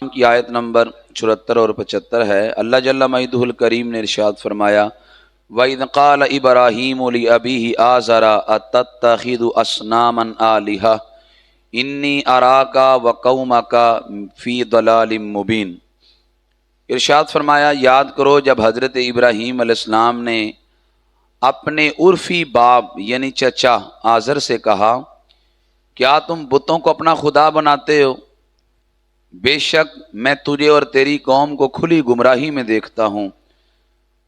کی آیت نمبر 74 اور 75 ہے۔ اللہ جل مجدہ الکریم نے ارشاد فرمایا وَإِذْ قَالَ إِبْرَاهِيمُ لِأَبِيهِ آزَرَ أَتَتَّخِذُ أَصْنَامًا آلِهَةً إِنِّي أَرَاكَ وَقَوْمَكَ فِي ضَلَالٍ مُبِينٍ۔ ارشاد فرمایا یاد کرو جب حضرت ابراہیم علیہ السلام نے اپنے عرفی باپ یعنی چچا آزر سے کہا کیا تم بتوں کو اپنا خدا بناتے ہو؟ بے شک میں تجھے اور تیری قوم کو کھلی گمراہی میں دیکھتا ہوں۔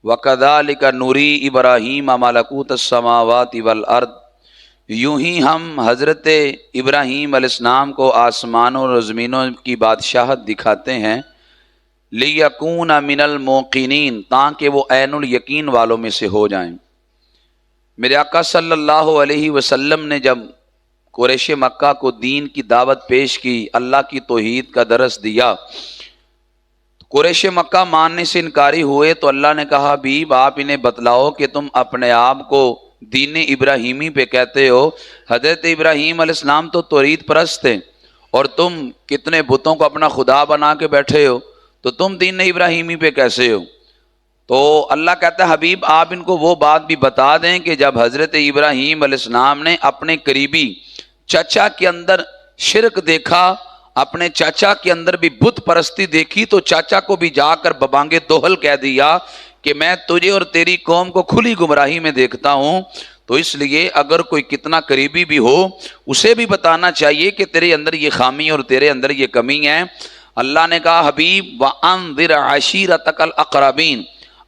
وَكَذَلِكَ نُرِي إِبْرَاهِيمَ مَلَكُوتَ السَّمَاوَاتِ وَالْأَرْضِ، یوں ہی ہم حضرت ابراہیم علیہ السلام کو آسمانوں اور زمینوں کی بادشاہت دکھاتے ہیں، لِيَكُونَ مِنَ الْمُوقِنِينَ، تاکہ وہ عین الیقین والوں میں سے ہو جائیں۔ میرے آقا صلی اللہ علیہ وسلم نے جب قریش مکہ کو دین کی دعوت پیش کی، اللہ کی توحید کا درس دیا، قریش مکہ ماننے سے انکاری ہوئے تو اللہ نے کہا حبیب آپ انہیں بتلاؤ کہ تم اپنے آپ کو دین ابراہیمی پہ کہتے ہو، حضرت ابراہیم علیہ السلام تو توحید پرست تھے اور تم کتنے بتوں کو اپنا خدا بنا کے بیٹھے ہو، تو تم دین ابراہیمی پہ کیسے ہو؟ تو اللہ کہتا ہے حبیب آپ ان کو وہ بات بھی بتا دیں کہ جب حضرت ابراہیم علیہ السلام نے اپنے قریبی چچا کے اندر شرک دیکھا، اپنے چچا کے اندر بھی بت پرستی دیکھی، تو چچا کو بھی جا کر ببانگے دوہل کہہ دیا کہ میں تجھے اور تیری قوم کو کھلی گمراہی میں دیکھتا ہوں۔ تو اس لیے اگر کوئی کتنا قریبی بھی ہو اسے بھی بتانا چاہیے کہ تیرے اندر یہ خامی اور تیرے اندر یہ کمی ہے۔ اللہ نے کہا حبیب وَأَنذِرْ عَشِيرَتَكَ الْأَقْرَبِينَ،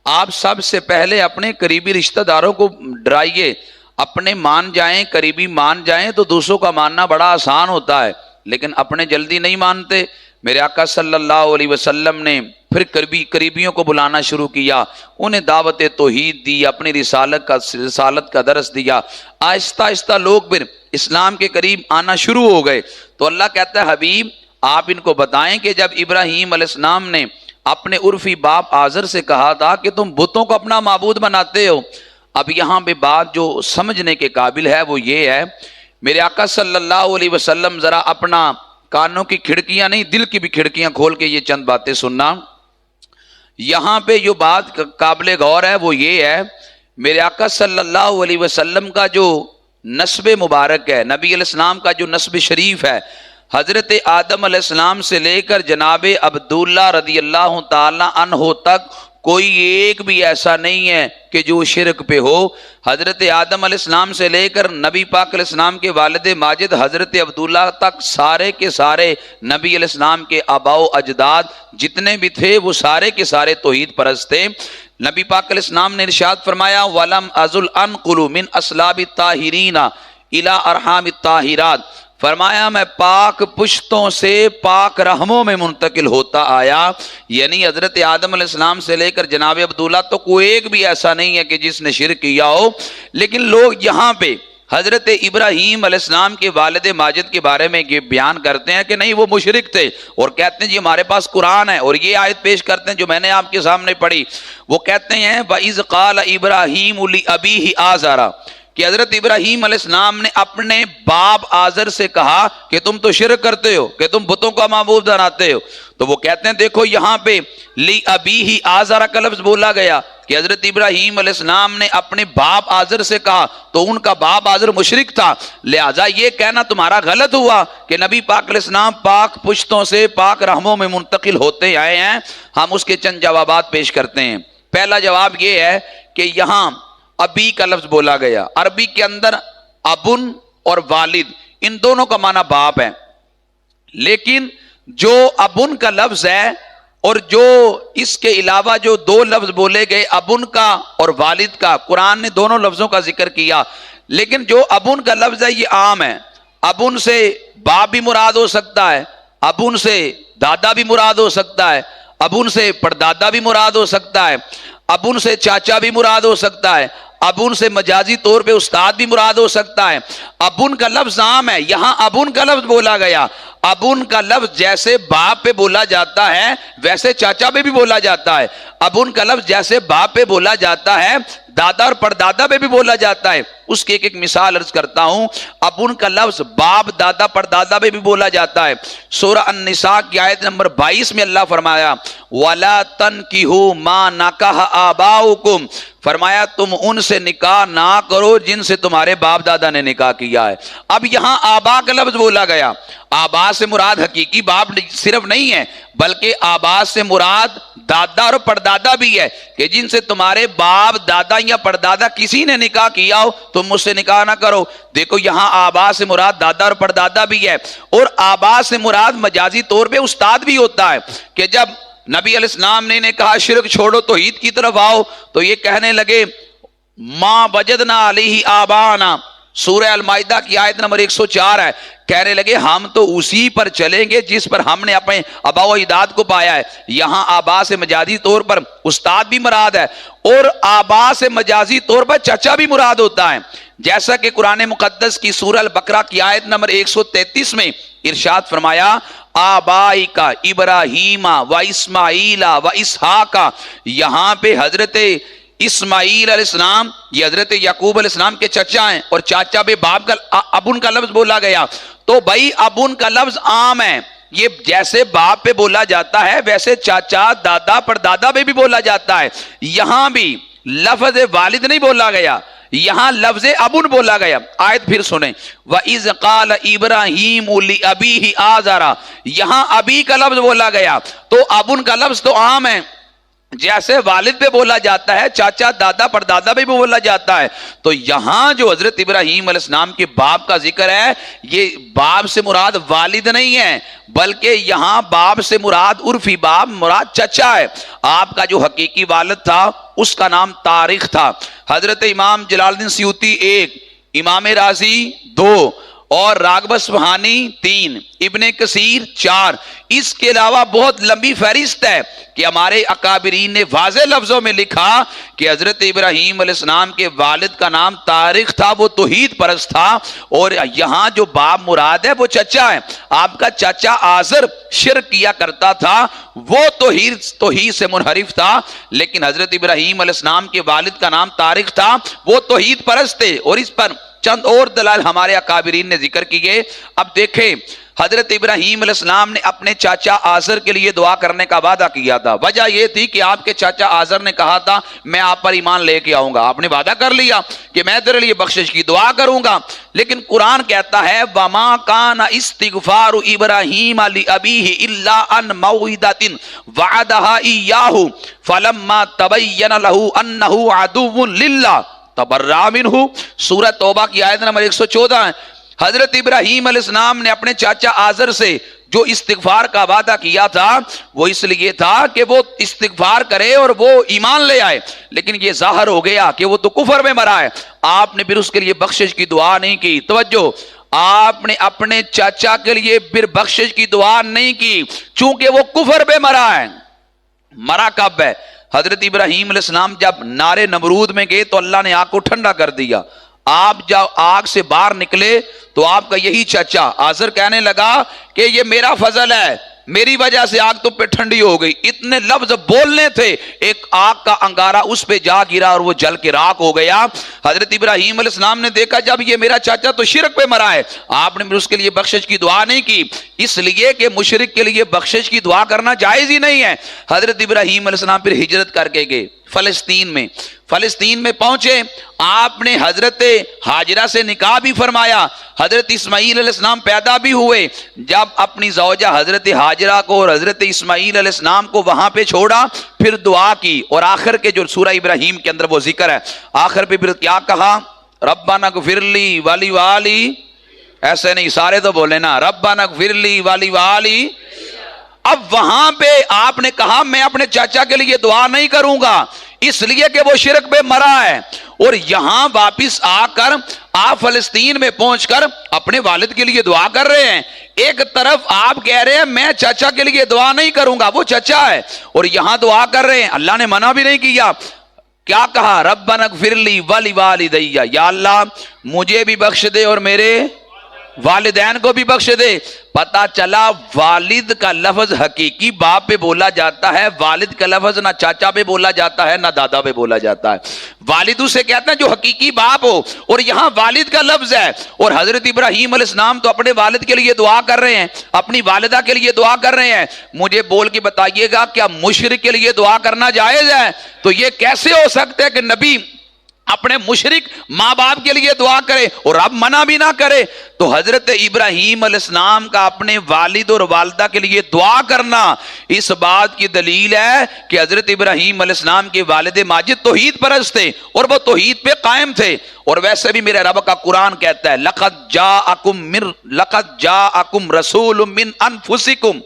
آپ سب سے پہلے اپنے قریبی رشتہ داروں کو ڈرائیے، اپنے مان جائیں، قریبی مان جائیں تو دوسروں کا ماننا بڑا آسان ہوتا ہے، لیکن اپنے جلدی نہیں مانتے۔ میرے آقا صلی اللہ علیہ وسلم نے پھر قریبیوں کو بلانا شروع کیا، انہیں دعوت توحید دی، اپنی رسالت کا درس دیا، آہستہ آہستہ لوگ پھر اسلام کے قریب آنا شروع ہو گئے۔ تو اللہ کہتا ہے حبیب آپ ان کو بتائیں کہ جب ابراہیم علیہ السلام نے اپنے عرفی باپ آزر سے کہا تھا کہ تم بتوں کو اپنا معبود بناتے ہو، اب یہاں پہ بات جو سمجھنے کے قابل ہے وہ یہ ہے، میرے آقا صلی اللہ علیہ وسلم ذرا اپنا کانوں کی کھڑکیاں نہیں دل کی بھی کھڑکیاں کھول کے یہ چند باتیں سننا۔ یہاں پہ جو بات قابل غور ہے وہ یہ ہے، میرے آقا صلی اللہ علیہ وسلم کا جو نسب مبارک ہے، نبی علیہ السلام کا جو نسب شریف ہے، حضرت آدم علیہ السلام سے لے کر جناب عبداللہ رضی اللہ تعالی عنہ تک کوئی ایک بھی ایسا نہیں ہے کہ جو شرک پہ ہو۔ حضرت آدم علیہ السلام سے لے کر نبی پاک علیہ السلام کے والد ماجد حضرت عبداللہ تک سارے کے سارے نبی علیہ السلام کے آباء و اجداد جتنے بھی تھے وہ سارے کے سارے توحید پرست تھے۔ نبی پاک علیہ السلام نے ارشاد فرمایا وَلَمْ أَزُلْ أَنْقُلُ مِنْ أَصْلَابِ الطَّاهِرِينَ إِلَىٰ أَرْحَامِ الطَّاهِرَاتِ، فرمایا میں پاک پشتوں سے پاک رحموں میں منتقل ہوتا آیا، یعنی حضرت آدم علیہ السلام سے لے کر جناب عبداللہ تو کوئی ایک بھی ایسا نہیں ہے کہ جس نے شرک کیا ہو۔ لیکن لوگ یہاں پہ حضرت ابراہیم علیہ السلام کے والد ماجد کے بارے میں یہ بیان کرتے ہیں کہ نہیں وہ مشرک تھے، اور کہتے ہیں جی ہمارے پاس قرآن ہے، اور یہ آیت پیش کرتے ہیں جو میں نے آپ کے سامنے پڑھی، وہ کہتے ہیں وَإِذْ قَالَ إِبْرَاهِيمُ لِأَبِيهِ آزَرَ، کہ حضرت ابراہیم علیہ السلام نے اپنے باپ آزر سے کہا کہ تم تو شرک کرتے ہو، کہ تم بتوں کا معبود بناتے ہو، تو وہ کہتے ہیں دیکھو یہاں پہ لی ابیہ آزر کا لفظ بولا گیا کہ حضرت ابراہیم علیہ السلام نے اپنے باپ آزر سے کہا، تو ان کا باپ آزر مشرک تھا، لہذا یہ کہنا تمہارا غلط ہوا کہ نبی پاک علیہ السلام پاک پشتوں سے پاک رحموں میں منتقل ہوتے آئے ہیں۔ ہم اس کے چند جوابات پیش کرتے ہیں۔ پہلا جواب یہ ہے کہ یہاں ابی کا لفظ بولا گیا، عربی کے اندر ابن اور والد ان دونوں کا معنی باپ ہے، لیکن جو ابن کا لفظ ہے اور جو اس کے علاوہ جو دو لفظ بولے گئے ابن کا اور والد کا، قرآن نے دونوں لفظوں کا ذکر کیا، لیکن جو ابن کا لفظ ہے یہ عام ہے، ابن سے باپ بھی مراد ہو سکتا ہے، ابن سے دادا بھی مراد ہو سکتا ہے، ابن سے پردادا بھی مراد ہو سکتا ہے، ابن سے چاچا بھی مراد ہو سکتا ہے، ابن سے مجازی طور پہ استاد بھی مراد ہو سکتا ہے. ابن کا لفظ عام ہے, یہاں ابن کا لفظ بولا گیا. ابن کا لفظ جیسے باپ پہ بولا جاتا ہے ویسے چاچا پہ بھی بولا جاتا ہے. ابن کا لفظ جیسے باپ پہ بولا جاتا ہے دادا اور پردادا پہ بھی بولا جاتا ہے. اس کی ایک مثال عرض کرتا ہوں. ابن کا لفظ باپ دادا پردادا پہ بھی بولا جاتا ہے. سورہ النساء کی آیت نمبر 22 میں اللہ فرمایا وَلَا تَنْكِحُوا مَا نَكَحَ آبَاؤُكُمْ, فرمایا تم ان سے نکاح نہ کرو جن سے تمہارے باپ دادا نے نکاح کیا ہے. اب یہاں آبا کا لفظ بولا گیا. آبا سے مراد حقیقی باپ صرف نہیں ہے بلکہ آبا سے مراد دادا اور پردادا بھی ہے کہ جن سے تمہارے باپ دادا یا پردادا کسی نے نکاح کیا ہو تم مجھ سے نکاح نہ کرو. دیکھو یہاں آبا سے مراد دادا اور پردادا بھی ہے, اور آبا سے مراد مجازی طور پہ استاد بھی ہوتا ہے کہ جب نبی علیہ السلام نے کہا شرک چھوڑو توحید کی طرف آؤ تو یہ کہنے لگے ما وجدنا علیہ آبانا, سورہ المائدہ کی آیت نمبر 104 ہے. کہنے لگے ہم تو اسی پر چلیں گے جس پر ہم نے اپنے آبا و اجداد کو پایا ہے. یہاں آبا سے مجازی طور پر استاد بھی مراد ہے اور آبا سے مجازی طور پر چچا بھی مراد ہوتا ہے. جیسا کہ قرآن مقدس کی سورہ البقرہ کی آیت نمبر 133 میں ارشاد فرمایا آبائی کا ابراہیم و اسماعیل و اسحاق, یہاں پہ حضرت اسماعیل علیہ السلام یہ حضرت یعقوب علیہ السلام کے چچا ہیں اور چاچا پہ باپ کا ابن کا لفظ بولا گیا. تو بھائی ابن کا لفظ عام ہے, یہ جیسے باپ پہ بولا جاتا ہے ویسے چاچا دادا پردادا پہ بھی بولا جاتا ہے. یہاں بھی لفظ والد نہیں بولا گیا, یہاں لفظ ابن بولا گیا. آیت پھر سنیں وَإِذْ قَالَ إِبْرَاهِيمُ لِأَبِيهِ آزَرَ, یہاں ابی کا لفظ بولا گیا. تو ابن کا لفظ تو عام ہے, جیسے والد پہ بولا جاتا ہے چاچا دادا پردادا پہ بھی بولا جاتا ہے. تو یہاں جو حضرت ابراہیم علیہ السلام کے باپ کا ذکر ہے یہ باپ سے مراد والد نہیں ہے بلکہ یہاں باپ سے مراد عرفی باپ مراد چچا ہے. آپ کا جو حقیقی والد تھا اس کا نام طارق تھا. حضرت امام جلال الدین سیوطی 1, امام رازی 2 اور راغب اصفہانی 3, ابن کثیر 4. اس کے علاوہ بہت لمبی فہرست ہے کہ ہمارے اکابرین نے واضح لفظوں میں لکھا کہ حضرت ابراہیم علیہ السلام کے والد کا نام طارق تھا, وہ توحید پرست تھا, اور یہاں جو باپ مراد ہے وہ چچا ہے. آپ کا چچا آزر شرک کیا کرتا تھا, وہ توحید سے منحرف تھا, لیکن حضرت ابراہیم علیہ السلام کے والد کا نام طارق تھا, وہ توحید پرست تھے. اور اس پر چند اور دلائل ہمارے اکابرین نے ذکر کیے. اب دیکھیں حضرت ابراہیم علیہ السلام نے اپنے چاچا آزر کے لیے دعا کرنے کا وعدہ کیا تھا. وجہ یہ تھی کہ آپ کے چاچا آزر نے کہا تھا میں آپ پر ایمان لے کے آؤں گا. آپ نے وعدہ کر لیا کہ میں تیرے لیے بخشش کی دعا کروں گا, لیکن قرآن کہتا ہے وَمَا كَانَ اسْتِغْفَارُ إِبْرَاهِيمَ لِأَبِيهِ إِلَّا عَنْ مَوْعِدَةٍ وَعَدَهَا إِيَّاهُ فَلَمَّا تَبَيَّنَ لَهُ أَنَّهُ عَدُوٌّ لِلَّهِ تبرأ منہ, سورہ توبہ کی آیت نمبر 114 ہے. حضرت ابراہیم علیہ السلام نے اپنے چاچا آزر سے جو استغفار کا وعدہ کیا تھا وہ اس لیے تھا کہ وہ استغفار کرے اور وہ ایمان لے آئے, لیکن یہ ظاہر ہو گیا کہ وہ تو کفر میں مرا ہے. آپ نے پھر اس کے لیے بخشش کی دعا نہیں کی. توجہ, آپ نے اپنے چاچا کے لیے پھر بخشش کی دعا نہیں کی چونکہ وہ کفر پہ مرا ہے. مرا کب ہے؟ حضرت ابراہیم علیہ السلام جب نارے نمرود میں گئے تو اللہ نے آگ کو ٹھنڈا کر دیا. آپ جب آگ سے باہر نکلے تو آپ کا یہی چچا آزر کہنے لگا کہ یہ میرا فضل ہے, میری وجہ سے آگ تو پہ ٹھنڈی ہو گئی. اتنے لفظ بولنے تھے, ایک آگ کا انگارہ اس پہ جا گرا اور وہ جل کے راکھ ہو گیا. حضرت ابراہیم علیہ السلام نے دیکھا جب یہ میرا چاچا تو شرک پہ مرا ہے, آپ نے اس کے لیے بخشش کی دعا نہیں کی, اس لیے کہ مشرک کے لیے بخشش کی دعا کرنا جائز ہی نہیں ہے. حضرت ابراہیم علیہ السلام پھر ہجرت کر کے گئے فلسطین میں پہنچے. آپ نے حضرت ہاجرہ سے نکاح بھی فرمایا, حضرت اسماعیل علیہ السلام پیدا بھی ہوئے. جب اپنی زوجہ حضرت ہاجرہ کو اور حضرت اسماعیل علیہ السلام کو وہاں پہ چھوڑا پھر دعا کی, اور آخر کے جو سورہ ابراہیم کے اندر وہ ذکر ہے, آخر پہ پھر کیا کہا ربنا اغفر لی ولی والی, ایسے نہیں سارے تو بولے نا ربنا اغفر لی ولی والی. اب وہاں پہ آپ نے کہا میں اپنے چاچا کے لیے دعا نہیں کروں گا اس لیے کہ وہ شرک پہ مرا ہے, اور یہاں واپس آ کر آپ فلسطین میں پہنچ کر اپنے والد کے لیے دعا کر رہے ہیں. ایک طرف آپ کہہ رہے ہیں میں چاچا کے لیے دعا نہیں کروں گا, وہ چچا ہے, اور یہاں دعا کر رہے ہیں, اللہ نے منع بھی نہیں کیا. کیا کہا؟ ربنا اغفر لی ولوالدی، یا اللہ مجھے بھی بخش دے اور میرے والدین کو بھی بخش دے۔ پتا چلا والد کا لفظ حقیقی باپ پہ بولا جاتا ہے، والد کا لفظ نہ چاچا پہ بولا جاتا ہے نہ دادا پہ بولا جاتا ہے، والد اسے کہتے ہیں جو حقیقی باپ ہو، اور یہاں والد کا لفظ ہے۔ اور حضرت ابراہیم علیہ السلام تو اپنے والد کے لیے دعا کر رہے ہیں، اپنی والدہ کے لیے دعا کر رہے ہیں۔ مجھے بول کے بتائیے گا کیا مشرک کے لیے دعا کرنا جائز ہے؟ تو یہ کیسے ہو سکتا ہے کہ نبی اپنے مشرک ماں باپ کے لیے دعا کرے اور اب منع بھی نہ کرے؟ تو حضرت ابراہیم علیہ السلام کا اپنے والد اور والدہ کے لیے دعا کرنا اس بات کی دلیل ہے کہ حضرت ابراہیم علیہ السلام کے والد ماجد توحید پرست تھے اور وہ توحید پہ قائم تھے۔ اور ویسے بھی میرے رب کا قرآن کہتا ہے لقد جاءکم رسول من انفسکم،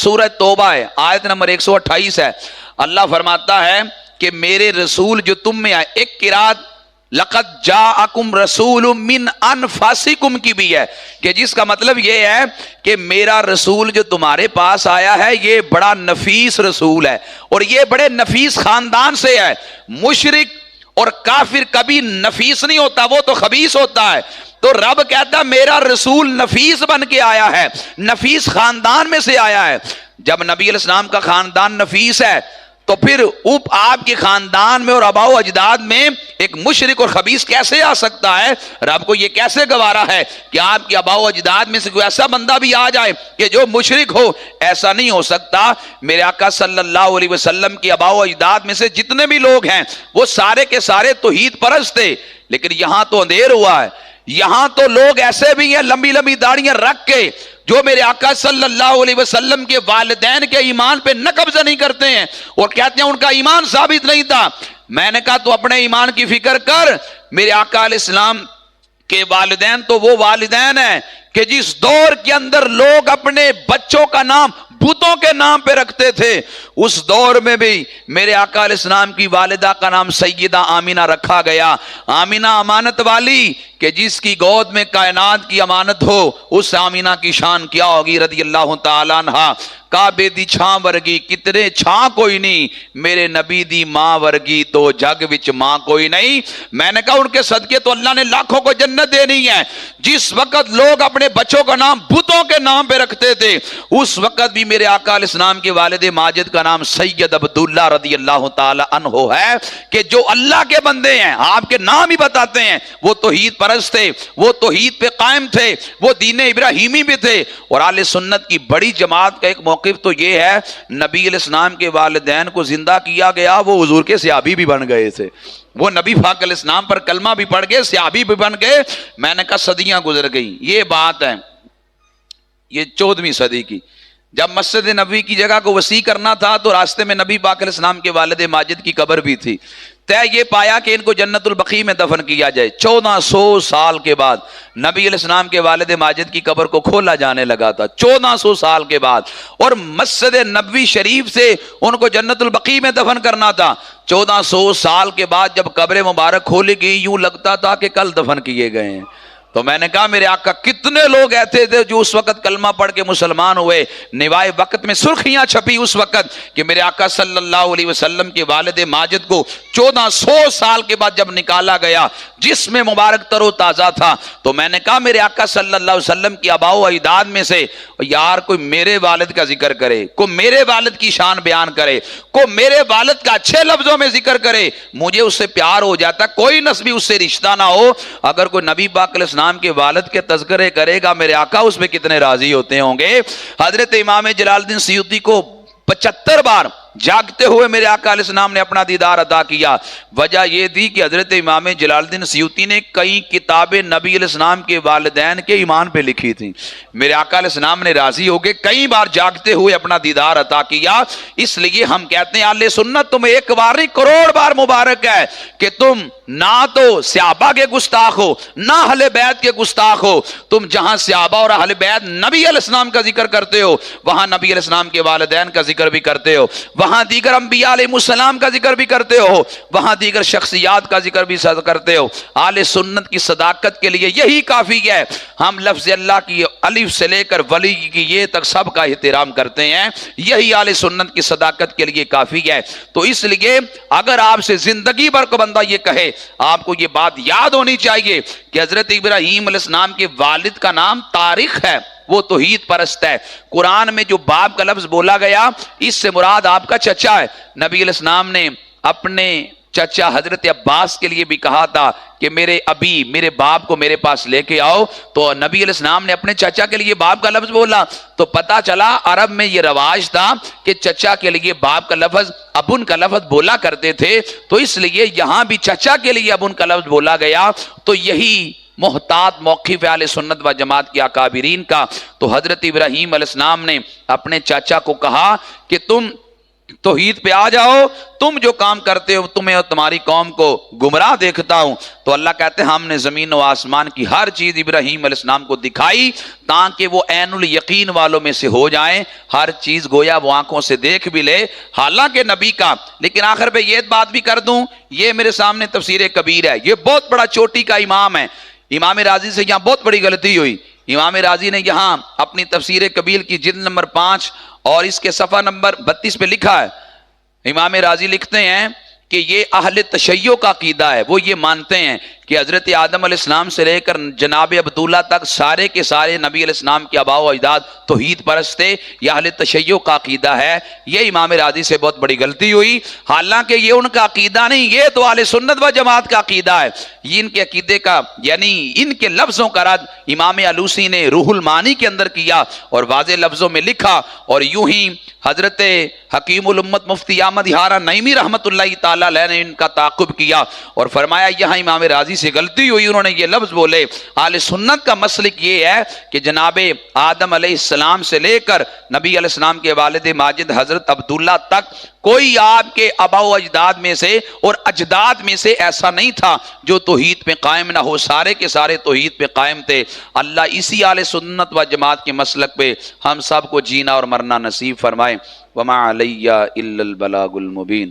سورہ توبہ ہے، آیت نمبر 128 ہے۔ اللہ فرماتا ہے کہ میرے رسول جو تم میں آئے، ایک قرات لقد جاءکم رسول من انفسکم کی بھی ہے، کہ جس کا مطلب یہ ہے کہ میرا رسول جو تمہارے پاس آیا ہے یہ بڑا نفیس رسول ہے، اور یہ بڑے نفیس خاندان سے ہے۔ مشرک اور کافر کبھی نفیس نہیں ہوتا، وہ تو خبیث ہوتا ہے۔ تو رب کہتا ہے میرا رسول نفیس بن کے آیا ہے، نفیس خاندان میں سے آیا ہے۔ جب نبی علیہ السلام کا خاندان نفیس ہے تو پھر آپ کے خاندان میں اور آباء و اجداد میں ایک مشرک اور خبیث کیسے آ سکتا ہے؟ رب کو یہ کیسے گوارا ہے کہ آپ کے آباء و اجداد میں سے کوئی ایسا بندہ بھی آ جائے کہ جو مشرک ہو؟ ایسا نہیں ہو سکتا۔ میرے آقا صلی اللہ علیہ وسلم کے آباء و اجداد میں سے جتنے بھی لوگ ہیں وہ سارے کے سارے توحید پرست تھے، لیکن یہاں تو اندھیر ہوا ہے۔ یہاں تو لوگ ایسے بھی ہیں لمبی لمبی داڑیاں رکھ کے جو میرے آقا صلی اللہ علیہ وسلم کے والدین کے ایمان پہ نہ قبضہ نہیں کرتے ہیں اور کہتے ہیں ان کا ایمان ثابت نہیں تھا۔ میں نے کہا تو اپنے ایمان کی فکر کر، میرے آقا علیہ السلام کے والدین تو وہ والدین ہیں کہ جس دور کے اندر لوگ اپنے بچوں کا نام بتوں کے نام پہ رکھتے تھے، اس دور میں بھی میرے آقا علیہ السلام کی والدہ کا نام سیدہ آمینہ رکھا گیا۔ آمینہ امانت والی، کہ جس کی گود میں کائنات کی امانت ہو، اس آمینہ کی شان کیا ہوگی رضی اللہ تعالیٰ عنہ۔ کعبے دی چھاں ورگی کتنے چھاں کوئی نہیں، میرے نبی دی ماں ورگی تو جگ وچ ماں کوئی نہیں۔ میں نے کہا ان کے صدقے تو اللہ نے لاکھوں کو جنت دینی ہے۔ جس وقت لوگ اپنے بچوں کا نام بتوں کے نام پہ رکھتے تھے، اس وقت بھی میرے آقا علیہ السلام کے والد ماجد کا نام سید عبداللہ رضی اللہ تعالی عنہ ہے، کہ جو اللہ کے بندے ہیں، آپ کے نام ہی بتاتے ہیں، وہ توحید پرست تھے، وہ توحید پہ قائم تھے، وہ دین ابراہیمی پہ تھے۔ اور اہل سنت کی بڑی جماعت کا ایک موقف تو یہ ہے، نبی علیہ السلام کے والدین کو زندہ کیا گیا، وہ حضور کے صحابی بھی بن گئے تھے، وہ نبی پاک علیہ السلام پر کلمہ بھی پڑھ گئے، صحابی بھی بن گئے۔ میں نے کہا صدیاں گزر گئی، یہ بات ہے یہ 14ویں صدی کی، جب مسجد نبوی کی جگہ کو وسیع کرنا تھا تو راستے میں نبی پاک علیہ السلام کے والد ماجد کی قبر بھی تھی۔ طے یہ پایا کہ ان کو جنت البقیع میں دفن کیا جائے۔ 1400 سال کے بعد نبی علیہ السلام کے والد ماجد کی قبر کو کھولا جانے لگا تھا، 1400 سال کے بعد، اور مسجد نبوی شریف سے ان کو جنت البقیع میں دفن کرنا تھا۔ 1400 سال کے بعد جب قبر مبارک کھولی گئی، یوں لگتا تھا کہ کل دفن کیے گئے ہیں۔ تو میں نے کہا میرے آقا کتنے لوگ ایسے تھے جو اس وقت کلمہ پڑھ کے مسلمان ہوئے، نوائے وقت میں سرخیاں چھپی اس وقت کہ میرے آقا صلی اللہ علیہ وسلم کے والد ماجد کو 1400 سال کے بعد جب نکالا گیا، جسم مبارک تر و تازہ تھا۔ تو میں نے کہا میرے آقا صلی اللہ علیہ وسلم کی آباء و اجداد میں سے یار کوئی میرے والد کا ذکر کرے، کوئی میرے والد کی شان بیان کرے، کوئی میرے والد کا اچھے لفظوں میں ذکر کرے، مجھے اس سے پیار ہو جاتا۔ کوئی نسبی اس سے رشتہ نہ ہو، اگر کوئی نبی پاک علیہ السلام کے والد کے تذکرے کرے گا، میرے آقا اس میں کتنے راضی ہوتے ہوں گے۔ حضرت امام جلال الدین سیوطی کو 75 بار جاگتے ہوئے میرے آقا علیہ السلام نے اپنا دیدار عطا کیا۔ وجہ یہ تھی کہ حضرت امام جلال الدین سیوطی نے کئی کتابیں نبی علیہ السلام کے والدین کے ایمان پہ لکھی تھیں۔ میرے آقا علیہ السلام نے راضی ہو کے کئی بار جاگتے ہوئے اپنا دیدار عطا کیا۔ اس لیے ہم کہتے ہیں اہل سنت تمہیں ایک بار نہیں کروڑ بار مبارک ہے کہ تم نہ تو صحابہ کے گستاخ ہو، نہ اہل بیت کے گستاخ ہو۔ تم جہاں صحابہ اور اہل بیت نبی علیہ السلام کا ذکر کرتے ہو، وہاں نبی علیہ السلام کے والدین کا ذکر بھی کرتے ہو۔ وہاں دیگر انبیاء علیہ السلام کا ذکر بھی کرتے ہو، وہاں دیگر شخصیات کا ذکر بھی کرتے ہو۔ اہل سنت کی صداقت کے لیے یہی کافی ہے۔ ہم لفظ اللہ کی الف سے لے کر ولی کی یہ تک سب کا احترام کرتے ہیں، یہی اہل سنت کی صداقت کے لیے کافی ہے۔ تو اس لیے اگر آپ سے زندگی بھر کو بندہ یہ کہے، آپ کو یہ بات یاد ہونی چاہیے کہ حضرت ابراہیم علیہ السلام کے والد کا نام طارق ہے، وہ توحید پرست ہے۔ قرآن میں جو باپ کا لفظ بولا گیا اس سے مراد آپ کا چچا ہے۔ نبی علیہ السلام نے اپنے چچا حضرت عباس کے لیے بھی کہا تھا کہ میرے ابی، میرے باپ کو میرے پاس لے کے آؤ، تو نبی علیہ السلام نے اپنے چچا کے لیے باپ کا لفظ بولا، تو پتا چلا عرب میں یہ رواج تھا کہ چچا کے لیے باپ کا لفظ، ابن کا لفظ بولا کرتے تھے، تو اس لیے یہاں بھی چچا کے لیے ابن کا لفظ بولا گیا۔ تو یہی محتاط موقف اہل سنت و جماعت کے اکابرین کا۔ تو حضرت ابراہیم علیہ السلام نے اپنے چاچا کو کہا کہ تم توحید پہ آ جاؤ، تم جو کام کرتے ہو تمہیں اور تمہاری قوم کو گمراہ دیکھتا ہوں۔ تو اللہ کہتے ہیں ہم نے زمین و آسمان کی ہر چیز ابراہیم علیہ السلام کو دکھائی تاکہ وہ عین الیقین والوں میں سے ہو جائیں، ہر چیز گویا وہ آنکھوں سے دیکھ بھی لے، حالانکہ نبی کا۔ لیکن آخر پہ یہ بات بھی کر دوں، یہ میرے سامنے تفسیر کبیر ہے، یہ بہت بڑا چوٹی کا امام ہے، امام راضی سے یہاں بہت بڑی غلطی ہوئی۔ امام راضی نے یہاں اپنی تفسیر کبیر کی جلد نمبر 5 اور اس کے صفحہ نمبر 32 پہ لکھا ہے، امام راضی لکھتے ہیں کہ یہ اہل تشیع کا عقیدہ ہے، وہ یہ مانتے ہیں کہ حضرت آدم علیہ السلام سے لے کر جناب عبداللہ تک سارے کے سارے نبی علیہ السلام کے آباء و اجداد توحید پرست تھے، یہ اہل تشیع کا عقیدہ ہے۔ یہ امام راضی سے بہت بڑی غلطی ہوئی، حالانکہ یہ ان کا عقیدہ نہیں، یہ تو اہل سنت و جماعت کا عقیدہ ہے۔ یہ ان کے عقیدے کا یعنی ان کے لفظوں کا رد امام علوسی نے روح المعانی کے اندر کیا اور واضح لفظوں میں لکھا، اور یوں ہی حضرت حکیم الامت مفتی احمد یارہ نعیمی رحمت اللہ تعالی علیہ نے ان کا تعاقب کیا اور فرمایا یہاں امام راضی سے غلطی ہوئی، انہوں نے یہ لفظ بولے۔ اہل سنت کا مسلک یہ ہے کہ جناب آدم علیہ السلام سے لے کر نبی علیہ السلام کے والد ماجد حضرت عبداللہ تک کوئی آپ کے آباء و اجداد میں سے اور اجداد میں سے ایسا نہیں تھا جو توحید پہ قائم نہ ہو، سارے کے سارے توحید پہ قائم تھے۔ اللہ اسی اہل سنت و جماعت کے مسلک پہ ہم سب کو جینا اور مرنا نصیب فرمائے۔ وما علیہ الا البلاغ المبین۔